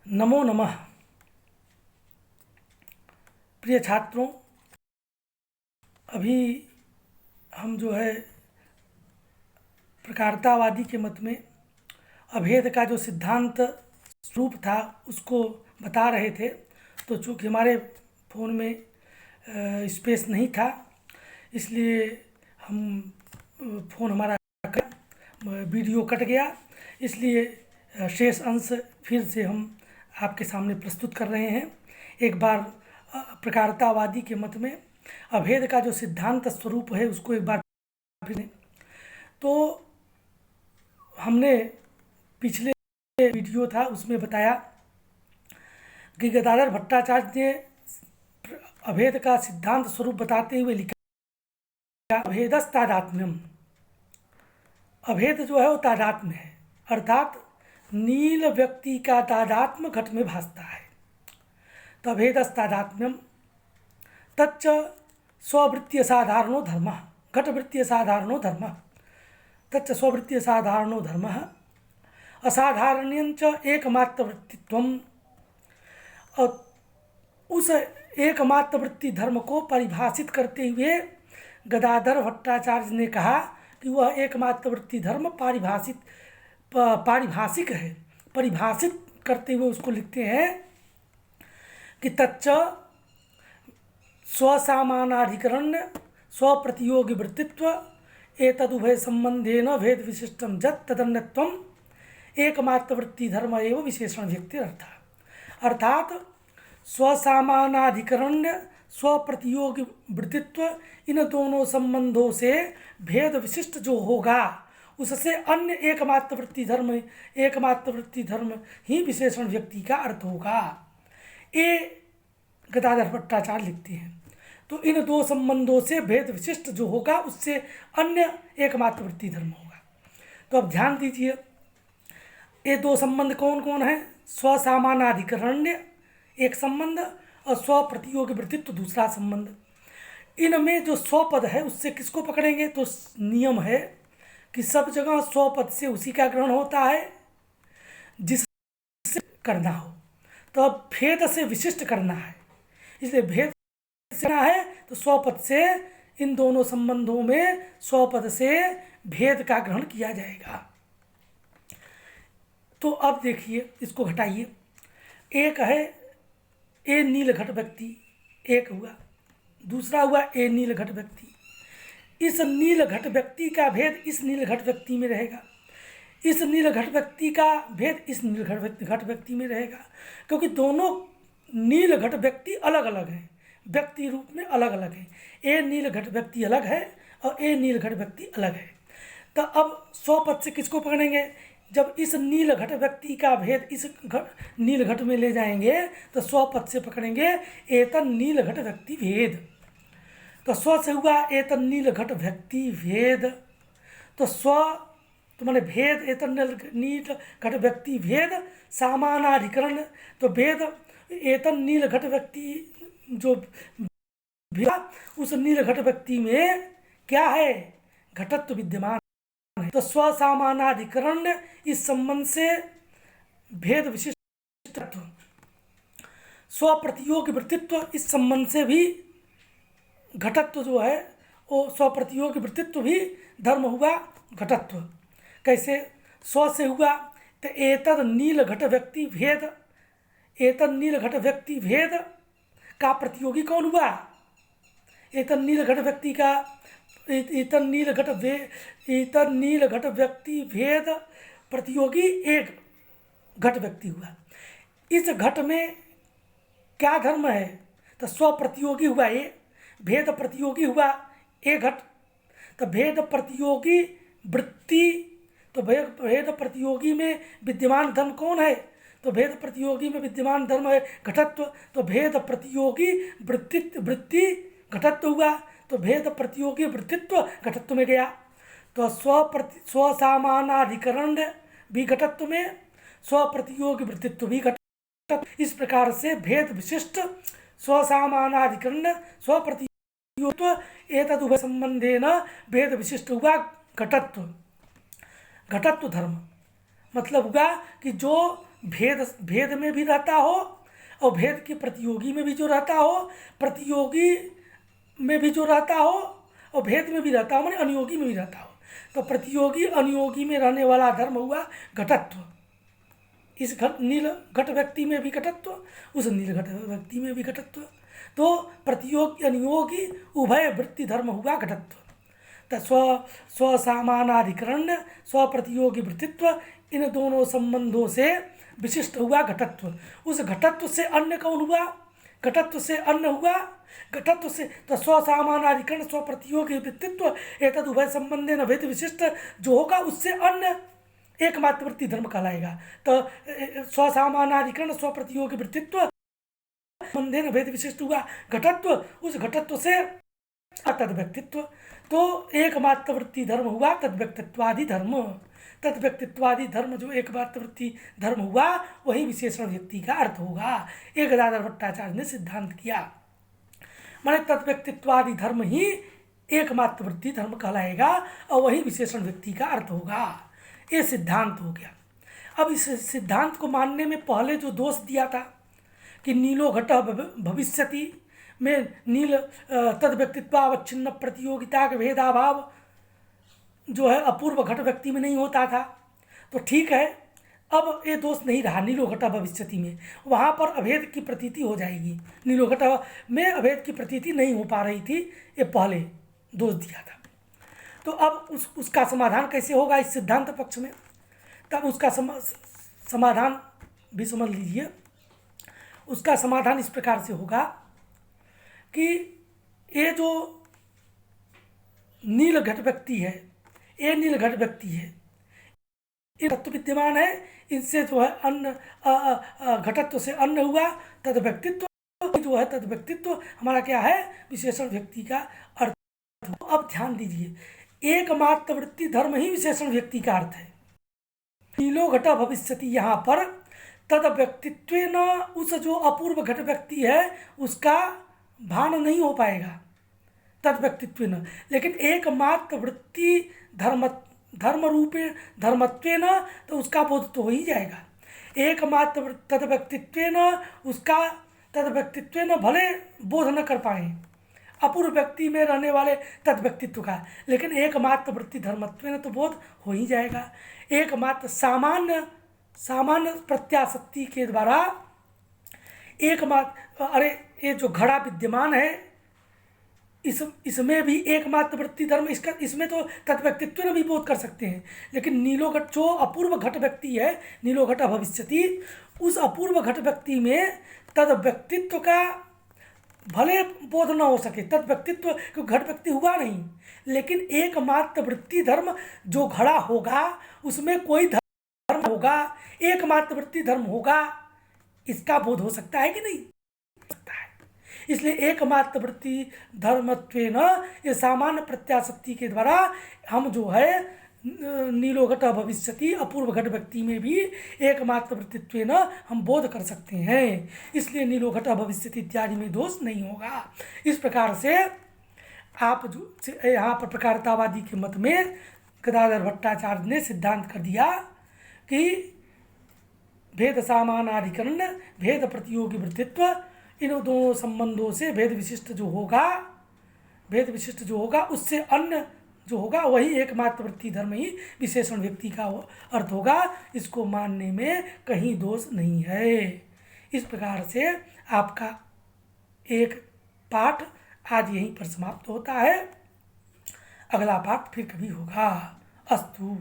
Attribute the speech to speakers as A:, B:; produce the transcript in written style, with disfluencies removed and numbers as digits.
A: नमो नमः। प्रिय छात्रों, अभी हम जो है प्रकारतावादी के मत में अभेद का जो सिद्धांत स्वरूप था उसको बता रहे थे। तो चूँकि हमारे फ़ोन में स्पेस नहीं था, इसलिए हम फ़ोन हमारा वीडियो कट गया, इसलिए शेष अंश फिर से हम आपके सामने प्रस्तुत कर रहे हैं। एक बार प्रकारतावादी के मत में अभेद का जो सिद्धांत स्वरूप है उसको एक बार फिर। तो हमने पिछले वीडियो था उसमें बताया कि गदाधर भट्टाचार्य ने अभेद का सिद्धांत स्वरूप बताते हुए लिखा, अभेदस्तादात्म्यम। अभेद जो है वो तादात्म्य है, अर्थात नील व्यक्ति का तादात्म्य घट में भासता है। तो अभेदस्तादात्म्यम तच्च स्ववृत्तीय साधारणो धर्म, घटवृत्तीय साधारणो धर्म, तच्च स्ववृत्तीय साधारणो धर्म, असाधारण्यंच एकमात्र वृत्तित्वम। और उस एकमात्र वृत्ति धर्म को परिभाषित करते हुए गदाधर भट्टाचार्य ने कहा कि वह एकमात्र वृत्ति धर्म पारिभाषिक है। परिभाषित करते हुए उसको लिखते हैं कि तच्च स्वसामानाधिकरण्य स्वप्रतियोगी वृत्तित्व एतदुभय संबंधेन भेद विशिष्टम जत तदन्यत्वम एकमात्र वृत्ति धर्म एवं विशेषण व्यक्तिरर्थ। अर्थात स्वसामानाधिकरण्य स्वप्रतियोगी वृत्तित्व, इन दोनों संबंधों से भेद विशिष्ट जो होगा उससे अन्य एकमात्र वृत्ति धर्म ही विशेषण व्यक्ति का अर्थ होगा, ये गदाधर भट्टाचार्य लिखते हैं। तो इन दो संबंधों से भेद विशिष्ट जो होगा उससे अन्य एकमात्र वृत्ति धर्म होगा। तो अब ध्यान दीजिए, ये दो संबंध कौन कौन है? स्वसामानाधिकरण्य एक संबंध और स्वप्रतियोगी वृत्तित्व दूसरा संबंध। इनमें जो स्वपद है उससे किसको पकड़ेंगे? तो नियम है कि सब जगह स्वपद से उसी का ग्रहण होता है जिससे करना हो। तो अब भेद से विशिष्ट करना है, इसलिए भेद से करना है तो स्वपद से इन दोनों संबंधों में स्वपद से भेद का ग्रहण किया जाएगा। तो अब देखिए, इसको घटाइए। एक है ए नील घट व्यक्ति, एक हुआ। दूसरा हुआ ए नील घट व्यक्ति। इस नील घट व्यक्ति का भेद इस नील घट व्यक्ति में रहेगा, इस नील घट व्यक्ति का भेद इस नील घट व्यक्ति में रहेगा, क्योंकि दोनों नील घट व्यक्ति अलग अलग हैं, व्यक्ति रूप में अलग अलग हैं। ए नील घट व्यक्ति अलग है और ए नील घट व्यक्ति अलग है। तो अब स्वपद से किसको पकड़ेंगे? जब इस नील घट व्यक्ति का भेद इस नील घट में ले जाएंगे तो स्वपद से पकड़ेंगे एतन नील घट व्यक्ति भेद। तो स्व से हुआ एतन नील घट व्यक्ति भेद। तो स्व तो माने भेद, एतन नील घट व्यक्ति भेद सामानाधिकरण। तो भेद एतन नील घट व्यक्ति जो भेद, उस नील घट व्यक्ति में क्या है? घटत्व विद्यमान है। तो स्वसामानाधिकरण इस संबंध से भेद विशिष्टत्व, स्वप्रतियोगी वृत्तित्व इस संबंध से भी घटत्व जो है वो स्वप्रतियोगी वृत्तित्व भी धर्म हुआ घटत्व। कैसे? स्व से हुआ तो एतद नील घट व्यक्ति भेद, एतद नील घट व्यक्ति भेद का प्रतियोगी कौन हुआ? एतद नील घट व्यक्ति का एतद नील घट व्यक्ति भेद प्रतियोगी एक घट व्यक्ति हुआ। इस घट में क्या धर्म है? तो स्व प्रतियोगी हुआ ए, भेद प्रतियोगी हुआ ए घट। तो भेद प्रतियोगी वृत्ति, तो भेद प्रतियोगी में विद्यमान धर्म कौन है? तो भेद प्रतियोगी में विद्यमान धर्म है घटत्व। तो भेद प्रतियोगी वृत्ति घटत्व हुआ, तो भेद प्रतियोगी वृत्तित्व घटत्व में गया। तो स्वसामानाधिकरण भी घटत्व में, स्वप्रतियोगी वृत्तित्व भी घटत्व। इस प्रकार से भेद विशिष्ट स्वसामानाधिकरण स्वप्रतियोगित्व एतदुभय संबंधेन भेद विशिष्ट हुआ घटत्व। घटत्व धर्म मतलब हुआ कि जो भेद भेद में भी रहता हो और भेद के प्रतियोगी में भी जो रहता हो, प्रतियोगी में भी जो रहता हो और भेद में भी रहता हो, माने अनुयोगी में भी रहता हो। तो प्रतियोगी अनुयोगी में रहने वाला धर्म हुआ घटत्व। इस नील घट व्यक्ति में भी घटत्व, उस नील घट व्यक्ति में भी घटत्व। तो प्रतियोगी अनुयोगी उभय वृत्ति धर्म हुआ घटत्व। तो स्वसामानाधिकरण स्व प्रतियोगी वृत्तित्व, इन दोनों संबंधों से विशिष्ट हुआ घटत्व। उस घटत्व से अन्य कौन हुआ? घटत्व से अन्य हुआ, घटत्व से तो स्वसामानाधिकरण स्व प्रतियोगी वृत्तित्व एतद उभय संबंधे न भेद विशिष्ट जो होगा उससे अन्य एकमात्र वृत्ति धर्म कहलाएगा। तो स्वसामानाधिकरण स्व प्रतियोगी वृत्तित्व संबंधे न भेद विशिष्ट हुआ घटत्व, उस घटत्व से तद व्यक्तित्व, तो एकमात्र वृत्ति धर्म हुआ तद व्यक्तित्वादि धर्म। तद व्यक्तित्वादि धर्म जो एकमात्र वृत्ति धर्म हुआ वही विशेषण व्यक्ति का अर्थ होगा। एक गदाधर भट्टाचार्य ने सिद्धांत किया, माने तद व्यक्तित्वादि धर्म ही एकमात्र वृत्ति धर्म कहलाएगा और वही विशेषण व्यक्ति का अर्थ होगा। ये सिद्धांत हो गया। अब इस सिद्धांत को मानने में पहले जो दोष दिया था कि नीलो घट भविष्यति में नील तद व्यक्तित्वावच्छिन्न प्रतियोगिता के भेदाभाव जो है अपूर्व घट व्यक्ति में नहीं होता था, तो ठीक है, अब ये दोष नहीं रहा। नीलो घट भविष्यति में वहाँ पर अभेद की प्रतीति हो जाएगी, नीलो घट में अभेद की प्रतीति नहीं हो पा रही थी, ये पहले दोष दिया था। तो अब उसका समाधान कैसे होगा इस सिद्धांत पक्ष में? तब उसका समाधान भी समझ लीजिए। उसका समाधान इस प्रकार से होगा कि ये जो नील घट व्यक्ति है, ये नील घट व्यक्ति है, ये तत्व विद्यमान है, इनसे जो है अन्य घटत्व से अन्य हुआ तद व्यक्तित्व जो है, तद व्यक्तित्व हमारा क्या है? विशेषण व्यक्ति का अर्थ। अब ध्यान दीजिए, एकमात्र वृत्ति धर्म ही विशेषण व्यक्ति का अर्थ है। नीलो घट भविष्यति, यहाँ पर तद व्यक्तित्वेन उस जो अपूर्व घट व्यक्ति है उसका भान नहीं हो पाएगा तद व्यक्तित्वेन, लेकिन एकमात्र वृत्ति धर्म रूपे धर्मत्वेन तो उसका बोध तो हो ही जाएगा। एकमात्र तद व्यक्तित्वेन उसका तद व्यक्तित्वेन भले बोध न कर पाए अपूर्व व्यक्ति में रहने वाले तद व्यक्तित्व का, लेकिन एकमात्र वृत्ति धर्मत्वेन तो बोध हो ही जाएगा। एकमात्र सामान्य प्रत्याशक्ति के द्वारा एकमात्र, अरे ये जो घड़ा विद्यमान है इसमें भी एकमात्र वृत्ति धर्म, इसमें तो तद व्यक्तित्व में भी बोध कर सकते हैं, लेकिन नीलो घट जो अपूर्व घट व्यक्ति है, नीलो घट भविष्यति, उस अपूर्व घट व्यक्ति में तद व्यक्तित्व का भले बोध न हो सके, तद व्यक्तित्व क्योंकि घट व्यक्ति हुआ नहीं, लेकिन एकमात्र वृत्ति धर्म जो घड़ा होगा उसमें कोई धर्म होगा, एकमात्र वृत्ति धर्म होगा, इसका बोध हो सकता है कि नहीं? सकता है। इसलिए एकमात्र वृत्ति धर्मत्वेन ये सामान्य प्रत्याशक्ति के द्वारा हम जो है नीलो घट भविष्यति अपूर्व घट व्यक्ति में भी एकमात्र वृत्तित्वेन हम बोध कर सकते हैं, इसलिए नीलो घट भविष्यति इत्यादि में दोष नहीं होगा। इस प्रकार से आप जो यहाँ पर प्रकारतावादी के मत में गदाधर भट्टाचार्य ने सिद्धांत कर दिया कि भेद सामानाधिकरण भेद प्रतियोगी वृत्तित्व, इन दोनों संबंधों से भेद विशिष्ट जो होगा उससे अन्य जो होगा वही एकमात्र वृत्ति धर्म ही विशेषण व्यक्ति का अर्थ होगा। इसको मानने में कहीं दोष नहीं है। इस प्रकार से आपका एक पाठ आज यहीं पर समाप्त होता है। अगला पाठ फिर कभी होगा। अस्तु।